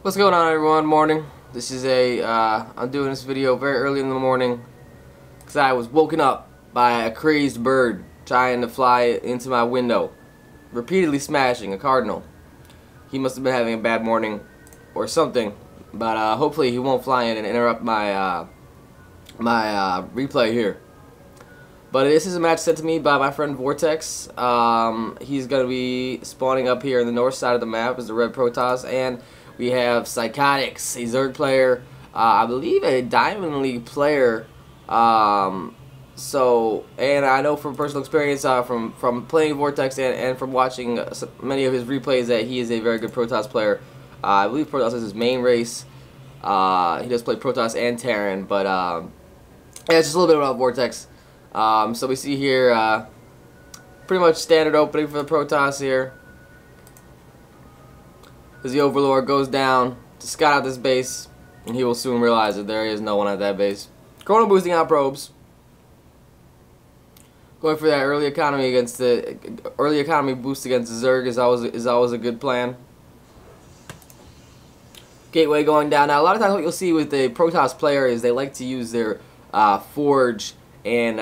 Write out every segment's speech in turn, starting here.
What's going on, everyone? Morning. This is I'm doing this video very early in the morning because I was woken up by a crazed bird trying to fly into my window, repeatedly smashing a cardinal. He must have been having a bad morning or something, but hopefully he won't fly in and interrupt my replay here. But this is a match sent to me by my friend Vortex. He's going to be spawning up here in the north side of the map as the red Protoss, and we have Psychotics, a Zerg player, I believe a Diamond League player. And I know from personal experience, from playing Vortex and from watching many of his replays, that he is a very good Protoss player. I believe Protoss is his main race. He does play Protoss and Terran, but yeah, just a little bit about Vortex. So we see here pretty much standard opening for the Protoss here. As the Overlord goes down to scout out this base, and he will soon realize that there is no one at that base. Chrono boosting out probes. Going for that early economy boost against the Zerg is always a good plan. Gateway going down. Now a lot of times what you'll see with the Protoss player is they like to use their forge and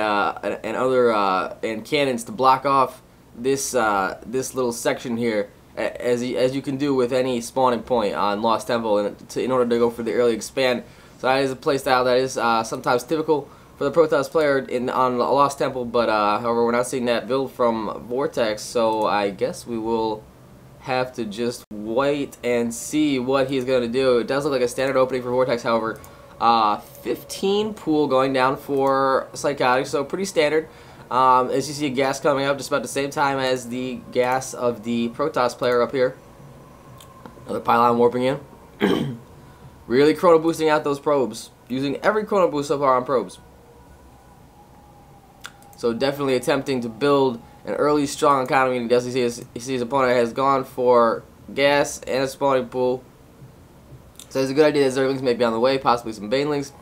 cannons to block off this little section here, as you can do with any spawning point on Lost Temple, in order to go for the early expand. So that is a playstyle that is sometimes typical for the Protoss player on Lost Temple, but however, we're not seeing that build from Vortex, so I guess we will have to just wait and see what he's going to do. It does look like a standard opening for Vortex, however. 15 pool going down for Psychotics, so pretty standard. As you see, a gas coming up just about the same time as the gas of the Protoss player up here. Another pylon warping in. Really chrono boosting out those probes. Using every chrono boost so far on probes. So definitely attempting to build an early strong economy. And as you see his opponent has gone for gas and a spawning pool. So it's a good idea that Zerglings may be on the way, possibly some Banelings.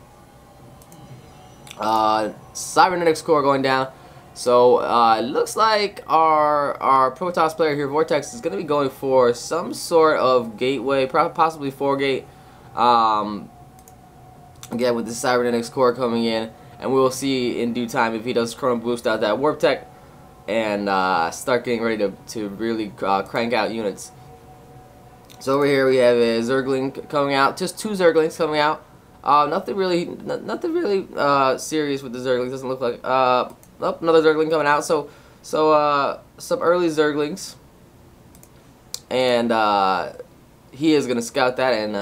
Cybernetics core going down. So it looks like our Protoss player here, Vortex, is going to be going for some sort of gateway, possibly 4-gate. Again, with the Cybernetics core coming in, and we will see in due time if he does chrono boost out that warp tech and start getting ready to really crank out units. So over here we have a Zergling coming out, just 2 Zerglings coming out. Nothing really serious with the Zerglings. Doesn't look like. Oh, another Zergling coming out. So some early Zerglings, and he is gonna scout that, and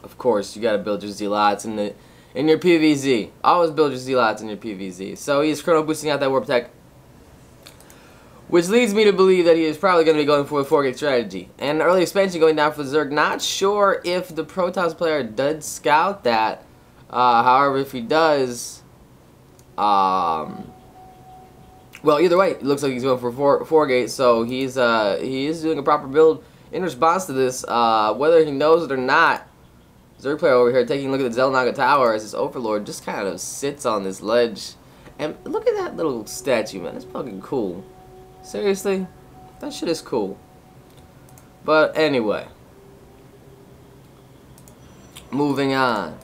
of course you got to build your Zealots in your PVZ. Always build your Zealots in your PVZ. So he's chrono boosting out that warp tech, which leads me to believe that he is probably going to be going for a 4-gate strategy. And early expansion going down for the Zerg. Not sure if the Protoss player does scout that. However, if he does, well, either way, it looks like he's going for 4-gate. So he is doing a proper build in response to this. Whether he knows it or not, Zerg player over here taking a look at the Zelnaga Tower as his Overlord just kind of sits on this ledge. And look at that little statue, man. It's fucking cool. Seriously? That shit is cool. But anyway. Moving on.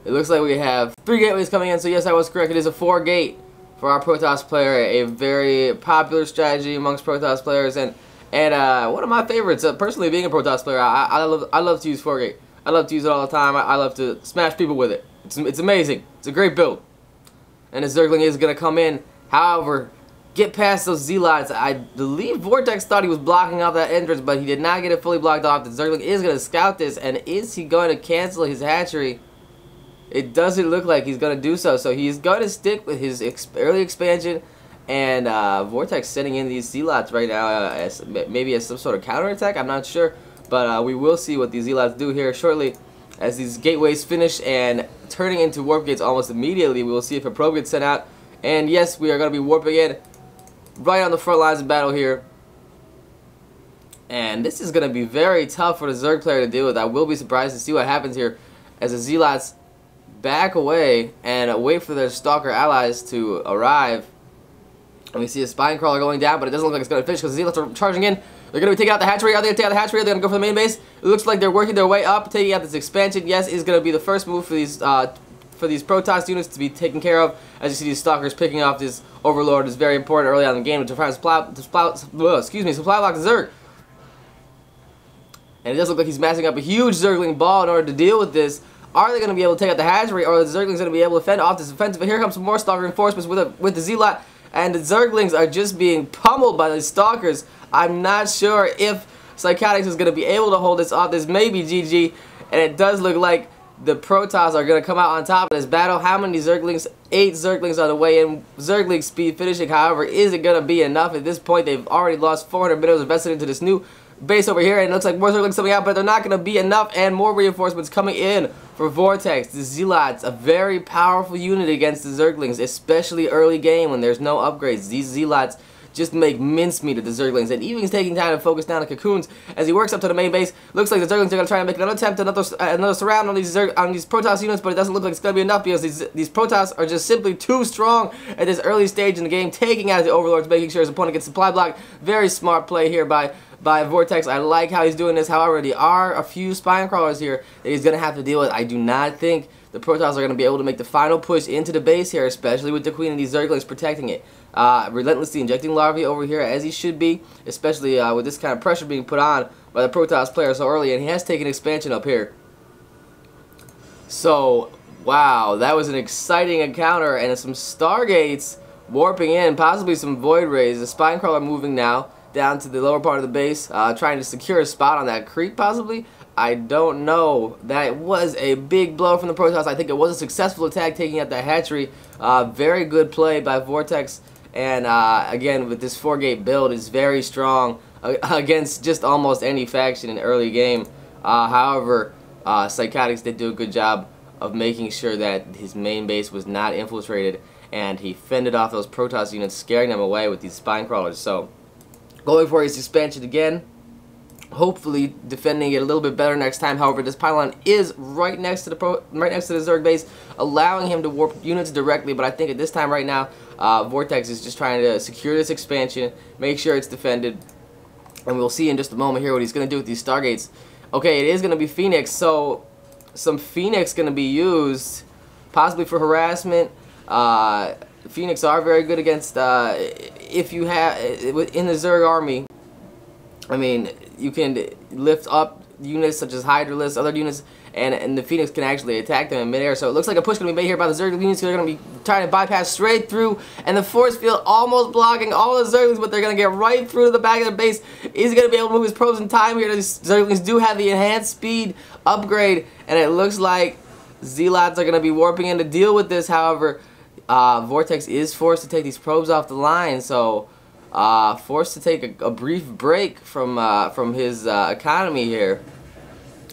It looks like we have 3 gateways coming in. So yes, I was correct. It is a 4-gate for our Protoss player. A very popular strategy amongst Protoss players. And one of my favorites. Personally, being a Protoss player, I love to use 4-gate. I love to use it all the time. I love to smash people with it. It's amazing. It's a great build. And the Zergling is going to come in. However, get past those Zealots. I believe Vortex thought he was blocking off that entrance, but he did not get it fully blocked off. The Zergling is going to scout this, and is he going to cancel his hatchery? It doesn't look like he's going to do so. So he's going to stick with his early expansion, and Vortex sending in these Zealots right now maybe as some sort of counterattack. I'm not sure, but we will see what these Zealots do here shortly as these gateways finish and turning into warp gates almost immediately. We will see if a probe gets sent out, and yes, we are going to be warping in right on the front lines of battle here. And this is going to be very tough for the Zerg player to deal with. I will be surprised to see what happens here as the Zealots back away and wait for their Stalker allies to arrive. And we see a Spine Crawler going down, but it doesn't look like it's going to finish because the Zealots are charging in. They're going to be taking out the hatchery. Are they going to take out the hatchery? Are they going to go for the main base? It looks like they're working their way up, taking out this expansion. Yes, is going to be the first move for these Protoss units to be taken care of. As you see, these Stalkers picking off this Overlord is very important early on in the game to try to supply block the Zerg. And it does look like he's massing up a huge Zergling ball in order to deal with this. Are they going to be able to take out the hatchery, or are the Zerglings going to be able to fend off this offensive? But here comes some more Stalker reinforcements with the Zealot, and the Zerglings are just being pummeled by the Stalkers. I'm not sure if Psychotics is going to be able to hold this off. This may be GG, and it does look like the Protoss are going to come out on top of this battle. How many Zerglings? 8 Zerglings on the way in. Zergling speed finishing, however, is it going to be enough? At this point, they've already lost 400 minerals invested into this new base over here, and it looks like more Zerglings coming out, but they're not going to be enough, and more reinforcements coming in for Vortex. The Zealots, a very powerful unit against the Zerglings, especially early game when there's no upgrades. These Zealots just make mincemeat of the Zerglings, and even he's taking time to focus down the cocoons as he works up to the main base. Looks like the Zerglings are going to try and make another attempt, another surround on these Protoss units, but it doesn't look like it's going to be enough because these Protoss are just simply too strong at this early stage in the game, taking out the Overlords, making sure his opponent gets supply blocked. Very smart play here by Vortex. I like how he's doing this. However, there are a few spine crawlers here that he's going to have to deal with. I do not think the Protoss are going to be able to make the final push into the base here, especially with the Queen and these Zerglings protecting it. Relentlessly injecting larvae over here as he should be, especially with this kind of pressure being put on by the Protoss player so early, and he has taken expansion up here. So, wow, that was an exciting encounter, and some Stargates warping in, possibly some Void Rays. The spine crawler moving now down to the lower part of the base, trying to secure a spot on that creep, possibly. I don't know. That was a big blow from the Protoss. I think it was a successful attack taking out the hatchery. Very good play by Vortex. And again, with this 4-gate build, is very strong against just almost any faction in early game. However, Psychotics did do a good job of making sure that his main base was not infiltrated, and he fended off those Protoss units, scaring them away with these spine crawlers. So, going for his expansion again, hopefully defending it a little bit better next time. However, this pylon is right next to the Zerg base, allowing him to warp units directly. But I think at this time right now, Vortex is just trying to secure this expansion, make sure it's defended, and we'll see in just a moment here what he's going to do with these Stargates. Okay, it is going to be Phoenix, so some Phoenix going to be used, possibly for harassment. Phoenix are very good against, if you have, in the Zerg army, I mean, you can lift up units such as Hydralisks, other units, and the Phoenix can actually attack them in midair. So it looks like a push going to be made here by the Zerg units. They're going to be trying to bypass straight through, and the force field almost blocking all the Zerglings, but they're going to get right through to the back of their base. He's going to be able to move his probes in time here. These Zerglings do have the enhanced speed upgrade, and it looks like Zealots are going to be warping in to deal with this. However, Vortex is forced to take these probes off the line, so forced to take a brief break from his economy here.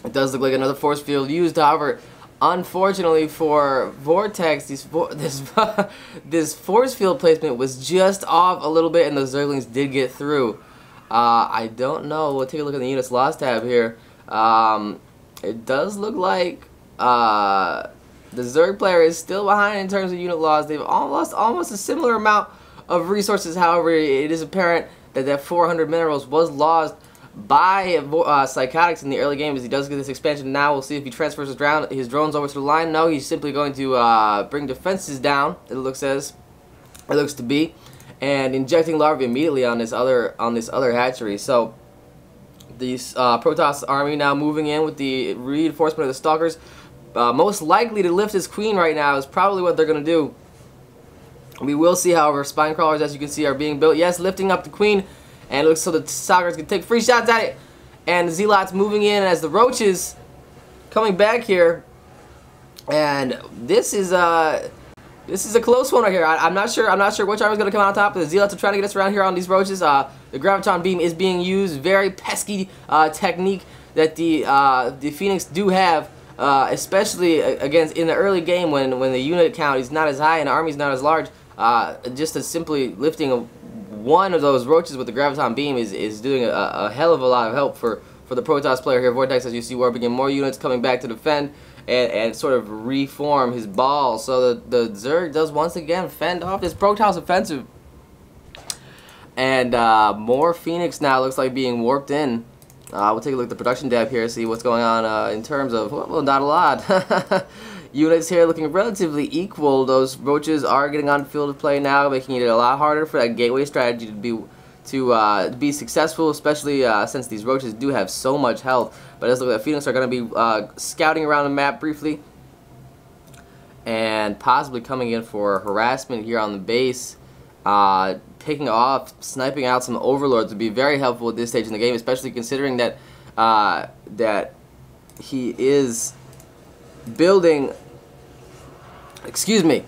It does look like another force field used. However, unfortunately for Vortex, this force field placement was just off a little bit, and the Zerglings did get through. I don't know. We'll take a look at the units lost tab here. It does look like the Zerg player is still behind in terms of unit loss. They've lost almost a similar amount of resources. However, it is apparent that that 400 minerals was lost by Psychotics in the early game as he does get this expansion. Now we'll see if he transfers his drones over to the line. No, he's simply going to bring defenses down, it looks to be, and injecting larvae immediately on this other hatchery. So the Protoss army now moving in with the reinforcement of the Stalkers. Most likely to lift his queen right now is probably what they're going to do. We will see, however, spine crawlers, as you can see, are being built. Yes, lifting up the queen, and it looks so the Stalkers can take free shots at it. And the Zealots moving in as the Roaches coming back here. And this is a close one right here. I'm not sure which army is going to come out on top. But the Zealots are trying to get us around here on these Roaches. The Graviton Beam is being used. Very pesky technique that the Phoenix do have. Especially against in the early game when the unit count is not as high and the army is not as large, just as simply lifting one of those Roaches with the Graviton Beam is doing a hell of a lot of help for the Protoss player here. Vortex, as you see, warping in more units coming back to defend and sort of reform his ball. So the Zerg does once again fend off this Protoss offensive. And more Phoenix now looks like being warped in. We'll take a look at the production dab here, see what's going on in terms of, well, not a lot. Units here looking relatively equal. Those roaches are getting on field of play now, making it a lot harder for that gateway strategy to be successful, especially since these roaches do have so much health. But it does look like Phoenix are going to be scouting around the map briefly and possibly coming in for harassment here on the base. Picking off, sniping out some overlords would be very helpful at this stage in the game, especially considering that that he is building. Excuse me.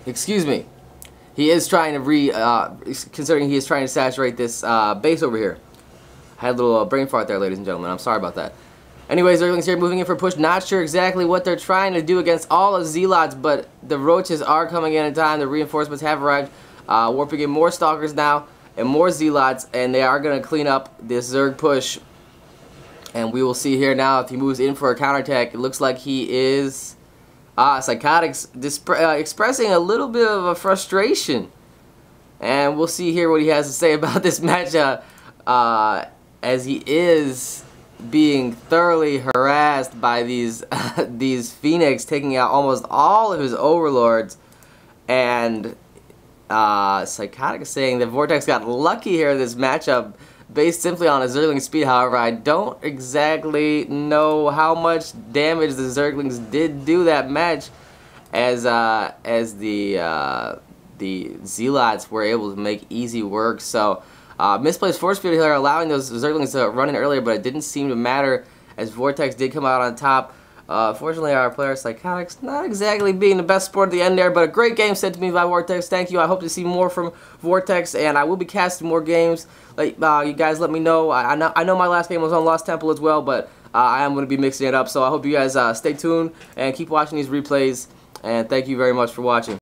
He is trying to considering he is trying to saturate this base over here. I had a little brain fart there, ladies and gentlemen. I'm sorry about that. Anyways, Zerglings here moving in for push. Not sure exactly what they're trying to do against all of Zealots, but the roaches are coming in time. The reinforcements have arrived. Warping in more Stalkers now and more Zealots, and they are going to clean up this Zerg push. And we will see here now if he moves in for a counterattack. It looks like he is Psychotics expressing a little bit of a frustration. And we'll see here what he has to say about this matchup as he is being thoroughly harassed by these these Phoenix, taking out almost all of his overlords. And Psychotic is saying that Vortex got lucky here in this matchup based simply on his Zergling speed. However, I don't exactly know how much damage the Zerglings did do that match, as the Zealots were able to make easy work. So misplaced force field here, allowing those Zerglings to run in earlier, but it didn't seem to matter as Vortex did come out on top. Fortunately, our player Psychotics not exactly being the best sport at the end there, but a great game sent to me by Vortex. Thank you. I hope to see more from Vortex, and I will be casting more games. Like you guys, let me know. I know my last game was on Lost Temple as well, but I am going to be mixing it up. So I hope you guys stay tuned and keep watching these replays. And thank you very much for watching.